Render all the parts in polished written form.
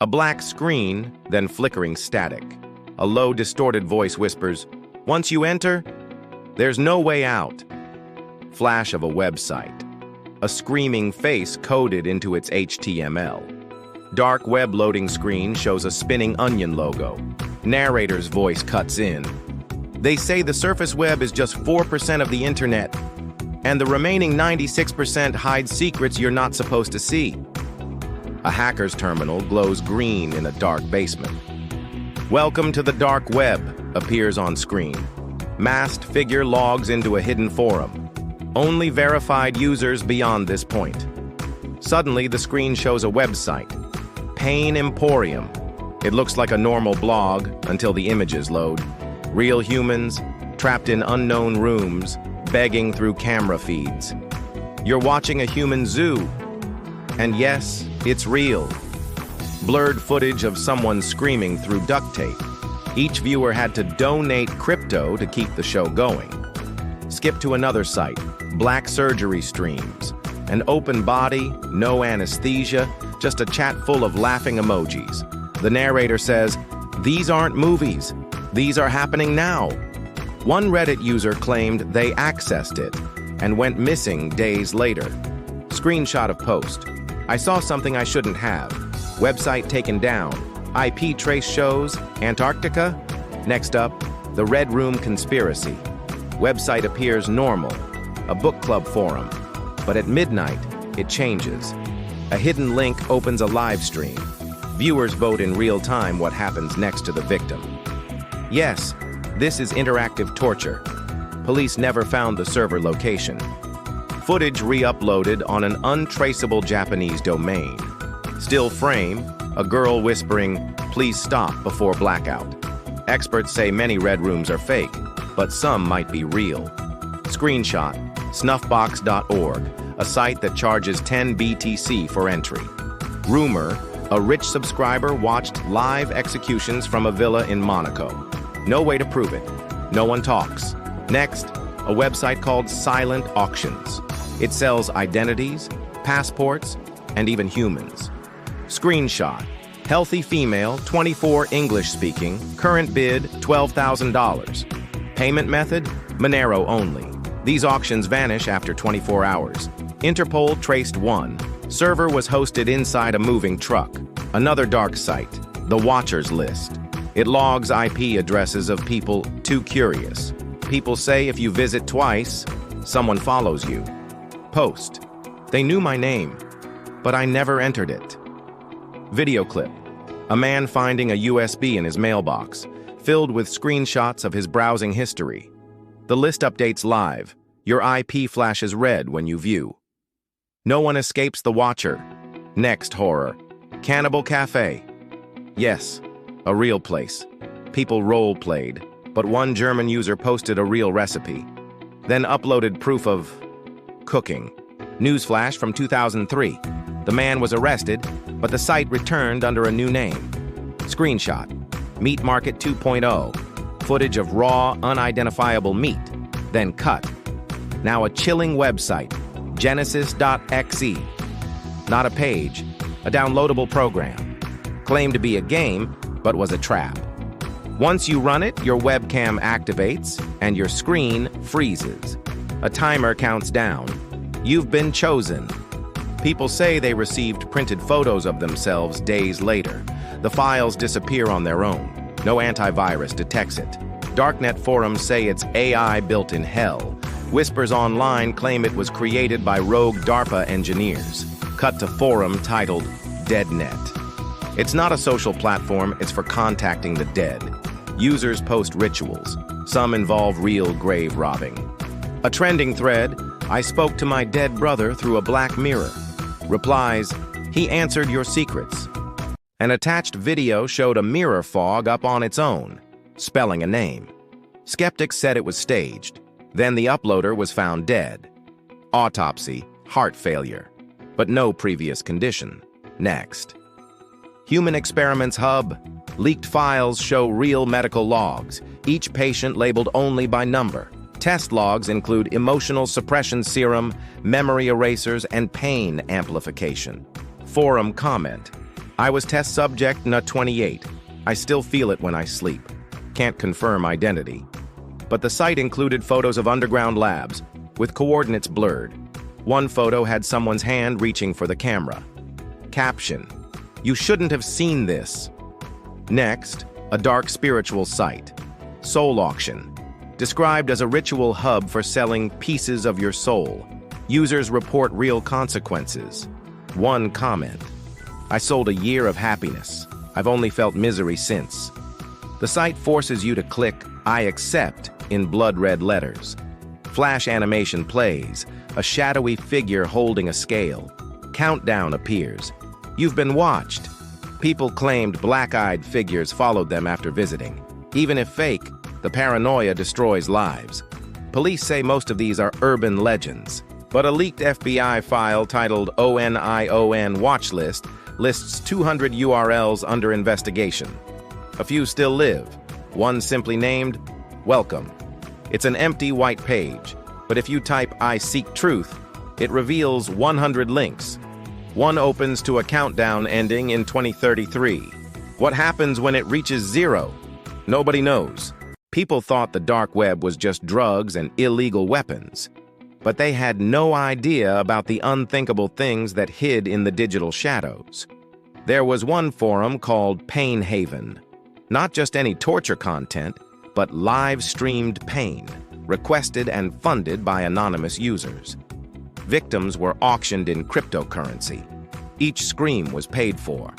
A black screen, then flickering static. A low, distorted voice whispers, "Once you enter, there's no way out." Flash of a website. A screaming face coded into its HTML. Dark web loading screen shows a spinning onion logo. Narrator's voice cuts in. They say the surface web is just 4% of the internet, and the remaining 96% hides secrets you're not supposed to see. A hacker's terminal glows green in a dark basement. "Welcome to the dark web," appears on screen. Masked figure logs into a hidden forum. Only verified users beyond this point. Suddenly, the screen shows a website. Pain Emporium. It looks like a normal blog until the images load. Real humans, trapped in unknown rooms, begging through camera feeds. You're watching a human zoo. And yes, it's real. Blurred footage of someone screaming through duct tape. Each viewer had to donate crypto to keep the show going. Skip to another site, black surgery streams. An open body, no anesthesia, just a chat full of laughing emojis. The narrator says, "These aren't movies. These are happening now." One Reddit user claimed they accessed it and went missing days later. Screenshot of post. "I saw something I shouldn't have. Website taken down. IP trace shows Antarctica." Next up, the Red Room Conspiracy. Website appears normal, a book club forum. But at midnight, it changes. A hidden link opens a live stream. Viewers vote in real time what happens next to the victim. Yes, this is interactive torture. Police never found the server location. Footage re-uploaded on an untraceable Japanese domain. Still frame, a girl whispering, "Please stop," before blackout. Experts say many red rooms are fake, but some might be real. Screenshot, snuffbox.org, a site that charges 10 BTC for entry. Rumor, a rich subscriber watched live executions from a villa in Monaco. No way to prove it. No one talks. Next, a website called Silent Auctions. It sells identities, passports, and even humans. Screenshot, healthy female, 24 English speaking, current bid $12,000. Payment method, Monero only. These auctions vanish after 24 hours. Interpol traced one. Server was hosted inside a moving truck. Another dark site, the Watchers List. It logs IP addresses of people too curious. People say if you visit twice, someone follows you. Post. They knew my name, but I never entered it. Video clip. A man finding a USB in his mailbox, filled with screenshots of his browsing history. The list updates live. Your IP flashes red when you view. No one escapes the Watcher. Next horror. Cannibal Cafe. Yes, a real place. People role-played, but one German user posted a real recipe, then uploaded proof of cooking. Newsflash from 2003. The man was arrested, but the site returned under a new name. Screenshot. Meat Market 2.0. Footage of raw, unidentifiable meat, then cut. Now a chilling website, genesis.exe. Not a page, a downloadable program. Claimed to be a game, but was a trap. Once you run it, your webcam activates and your screen freezes. A timer counts down. You've been chosen. People say they received printed photos of themselves days later. The files disappear on their own. No antivirus detects it. Darknet forums say it's AI built in hell. Whispers online claim it was created by rogue DARPA engineers. Cut to forum titled DeadNet. It's not a social platform, it's for contacting the dead. Users post rituals. Some involve real grave robbing. A trending thread, "I spoke to my dead brother through a black mirror." Replies, "He answered your secrets." An attached video showed a mirror fog up on its own, spelling a name. Skeptics said it was staged. Then the uploader was found dead. Autopsy, heart failure, but no previous condition. Next. Human Experiments Hub. Leaked files show real medical logs, each patient labeled only by number. Test logs include emotional suppression serum, memory erasers, and pain amplification. Forum comment. I was test subject N28. I still feel it when I sleep. Can't confirm identity. But the site included photos of underground labs, with coordinates blurred. One photo had someone's hand reaching for the camera. Caption: "You shouldn't have seen this." Next, a dark spiritual site. Soul auction. Described as a ritual hub for selling pieces of your soul. Users report real consequences. One comment: "I sold a year of happiness. I've only felt misery since." The site forces you to click "I accept" in blood-red letters. Flash animation plays, a shadowy figure holding a scale. Countdown appears. You've been watched. People claimed black-eyed figures followed them after visiting. Even if fake, the paranoia destroys lives. Police say most of these are urban legends, but a leaked FBI file titled ONION Watch List lists 200 URLs under investigation. A few still live, one simply named Welcome. It's an empty white page, but if you type "I seek truth," it reveals 100 links. One opens to a countdown ending in 2033. What happens when it reaches 0? Nobody knows. People thought the dark web was just drugs and illegal weapons, but they had no idea about the unthinkable things that hid in the digital shadows. There was one forum called Pain Haven. Not just any torture content, but live-streamed pain, requested and funded by anonymous users. Victims were auctioned in cryptocurrency. Each scream was paid for.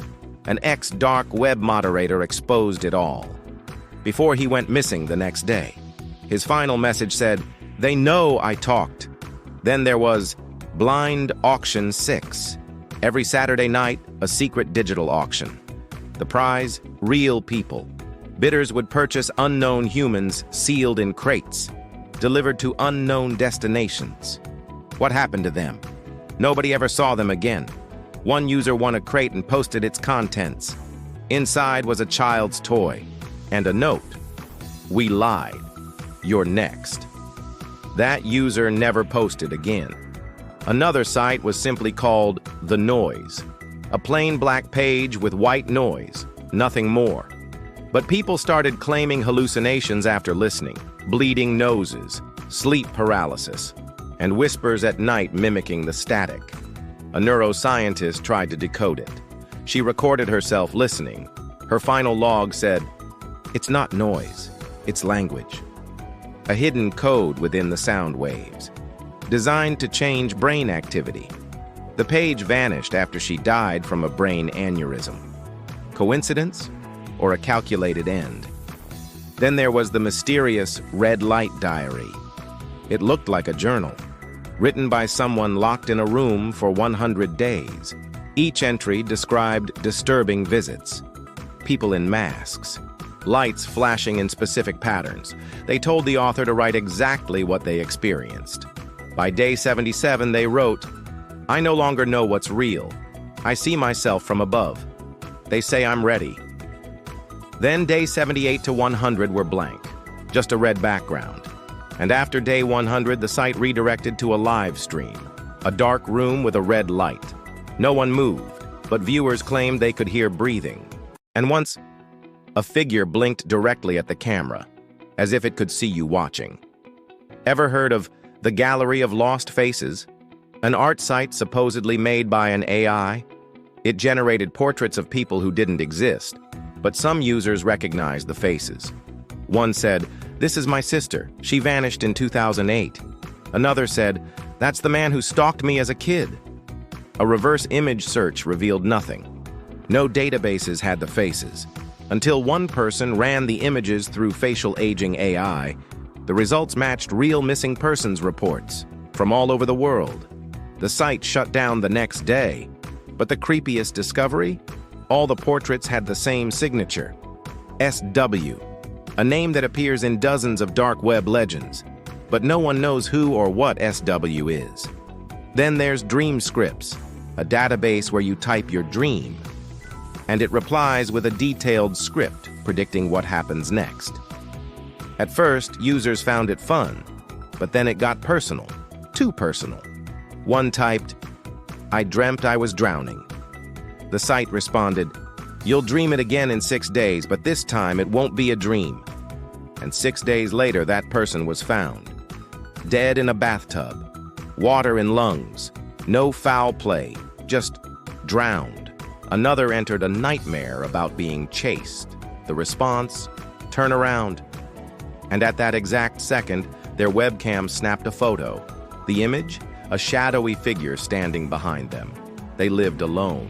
An ex-dark web moderator exposed it all. Before he went missing the next day, his final message said, "They know I talked." Then there was Blind Auction 6. Every Saturday night, a secret digital auction. The prize, real people. Bidders would purchase unknown humans sealed in crates, delivered to unknown destinations. What happened to them? Nobody ever saw them again. One user won a crate and posted its contents. Inside was a child's toy and a note. "We lied. You're next." That user never posted again. Another site was simply called The Noise. A plain black page with white noise, nothing more. But people started claiming hallucinations after listening, bleeding noses, sleep paralysis, and whispers at night mimicking the static. A neuroscientist tried to decode it. She recorded herself listening. Her final log said, "It's not noise, it's language." A hidden code within the sound waves, designed to change brain activity. The page vanished after she died from a brain aneurysm. Coincidence? Or a calculated end? Then there was the mysterious red light diary. It looked like a journal, written by someone locked in a room for 100 days. Each entry described disturbing visits, people in masks, lights flashing in specific patterns. They told the author to write exactly what they experienced. By day 77, they wrote, "I no longer know what's real. I see myself from above. They say I'm ready." Then day 78 to 100 were blank, just a red background. And after day 100, the site redirected to a live stream, a dark room with a red light. No one moved, but viewers claimed they could hear breathing. And once, a figure blinked directly at the camera, as if it could see you watching. Ever heard of the Gallery of Lost Faces? An art site supposedly made by an AI? It generated portraits of people who didn't exist, but some users recognized the faces. One said, "This is my sister. She vanished in 2008. Another said, "That's the man who stalked me as a kid." A reverse image search revealed nothing. No databases had the faces. Until one person ran the images through facial aging AI, the results matched real missing persons reports from all over the world. The site shut down the next day, but the creepiest discovery? All the portraits had the same signature, SW, a name that appears in dozens of dark web legends, but no one knows who or what SW is. Then there's Dream Scripts, a database where you type your dream, and it replies with a detailed script predicting what happens next. At first, users found it fun, but then it got personal, too personal. One typed, "I dreamt I was drowning." The site responded, "You'll dream it again in 6 days, but this time it won't be a dream." And 6 days later, that person was found. Dead in a bathtub, water in lungs, no foul play, just drowned. Another entered a nightmare about being chased. The response, "Turn around." And at that exact second, their webcam snapped a photo. The image? A shadowy figure standing behind them. They lived alone.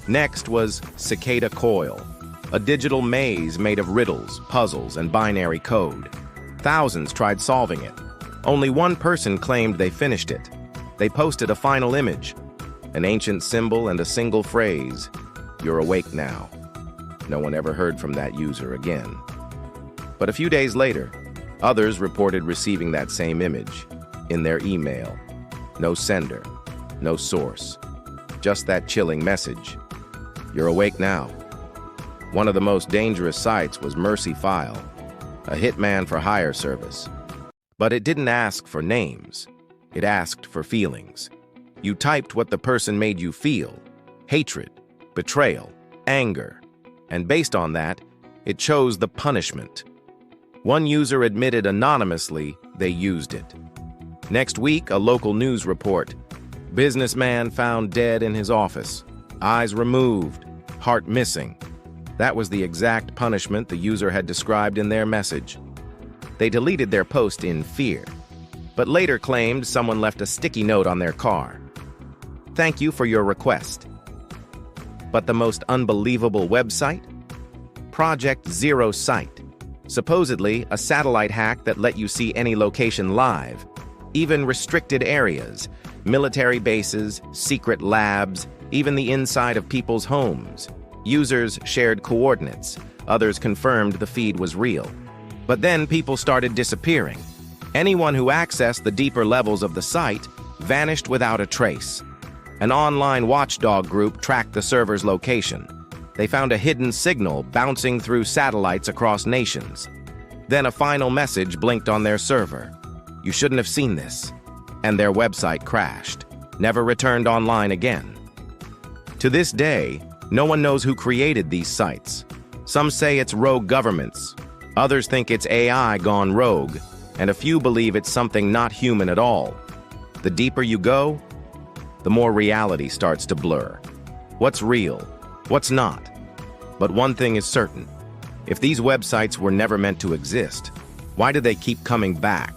Next was Cicada Coil, a digital maze made of riddles, puzzles, and binary code. Thousands tried solving it. Only one person claimed they finished it. They posted a final image, an ancient symbol and a single phrase, "You're awake now." No one ever heard from that user again. But a few days later, others reported receiving that same image in their email. No sender, no source, just that chilling message, "You're awake now." One of the most dangerous sites was Mercy File, a hitman for hire service. But it didn't ask for names. It asked for feelings. You typed what the person made you feel: hatred, betrayal, anger. And based on that, it chose the punishment. One user admitted anonymously they used it. Next week, a local news report. Businessman found dead in his office. Eyes removed, heart missing. That was the exact punishment the user had described in their message. They deleted their post in fear, but later claimed someone left a sticky note on their car. "Thank you for your request." But the most unbelievable website? Project Zero Site. Supposedly a satellite hack that let you see any location live, even restricted areas, military bases, secret labs, even the inside of people's homes. Users shared coordinates. Others confirmed the feed was real. But then people started disappearing. Anyone who accessed the deeper levels of the site vanished without a trace. An online watchdog group tracked the server's location. They found a hidden signal bouncing through satellites across nations. Then a final message blinked on their server. "You shouldn't have seen this." And their website crashed, never returned online again. To this day, no one knows who created these sites. Some say it's rogue governments. Others think it's AI gone rogue, and a few believe it's something not human at all. The deeper you go, the more reality starts to blur. What's real? What's not? But one thing is certain. If these websites were never meant to exist, why do they keep coming back?